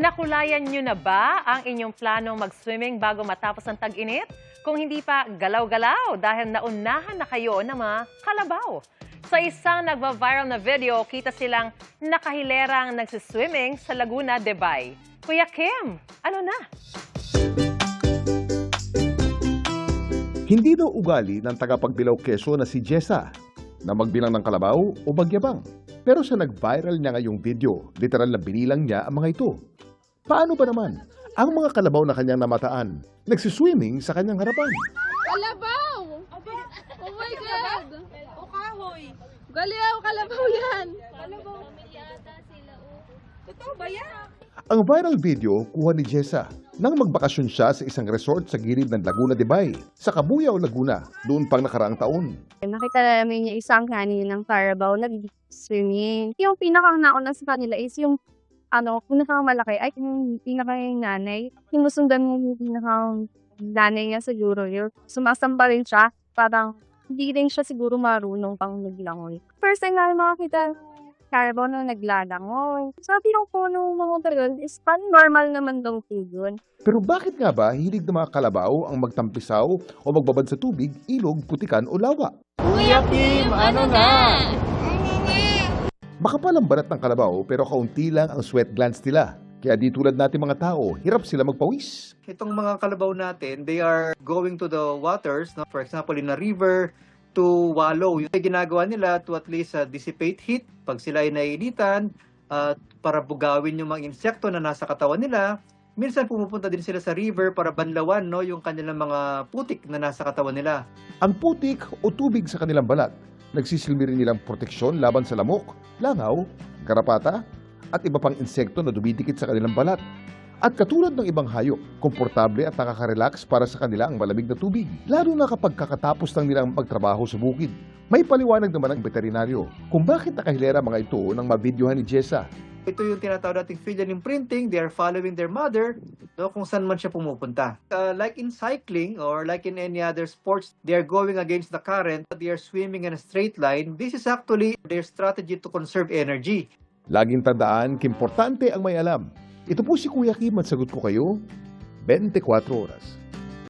Nakulayan nyo na ba ang inyong planong mag-swimming bago matapos ang tag-init? Kung hindi pa, galaw-galaw dahil naunahan na kayo ng mga kalabaw. Sa isang nagva-viral na video, kita silang nakahilerang nagsiswimming sa Laguna de Bay. Kuya Kim, ano na? Hindi daw ugali ng tagapagbilaw Quezon na si Jessa na magbilang ng kalabaw o bagyabang. Pero sa nag-viral niya ngayong video, literal na binilang niya ang mga ito. Paano ba naman ang mga kalabaw na kanyang namataan nagsiswimming sa kanyang harapan? Kalabaw! Oh my God! O kahoy. Galiaw, kalabaw yan! Kalabaw. Totoo ba yan? Ang viral video kuha ni Jessa nang magbakasyon siya sa isang resort sa gilid ng Laguna de Bay, sa Cabuyao, Laguna, doon pang nakaraang taon. Nakita namin yung isang kanin ng Carabao nag-swimming. Yung pinakang nauna sa kanila is yung pinakamalaki ay yung pinakang nanay. Sinusundan mo yung pinakang nanay niya siguro yun. Sumasamba rin siya. Parang hindi rin siya siguro marunong pang naglangoy. First time namin makakita Carabao na naglalangoy. Sabi ng puno mga tagal is normal naman daw po yun. Pero bakit nga ba hilig ng mga kalabaw ang magtampisaw o magbabad sa tubig, ilog, putikan o lawa? Kuya Kim, ano na? Makapal ang balat ng kalabaw pero kaunti lang ang sweat glands nila. Kaya di tulad natin mga tao, hirap sila magpawis. Itong mga kalabaw natin, they are going to the waters, no? For example, in a river, to wallow. Yung ginagawa nila to at least dissipate heat pag sila ay naiinitan, para bugawin yung mga insekto na nasa katawan nila. Minsan pumupunta din sila sa river para banlawan, no, yung kanilang mga putik na nasa katawan nila. Ang putik o tubig sa kanilang balat, nagsisilbi rin nilang proteksyon laban sa lamok, langaw, garapata, at iba pang insekto na dumidikit sa kanilang balat. At katulad ng ibang hayop, komportable at nakaka-relax para sa kanila ang malamig na tubig, lalo na kapag kakatapos lang nilang magtrabaho sa bukid. May paliwanag naman ang veterinaryo kung bakit nakahilera mga ito nang mabidyohan ni Jessa. Ito yung tinatawag nating filial imprinting. They are following their mother, no, kung saan man siya pumupunta. Like in cycling or like in any other sports, they are going against the current. They are swimming in a straight line. This is actually their strategy to conserve energy. Laging tandaan, importante ang may alam. Ito po si Kuya Kim at sagot ko kayo, 24 oras.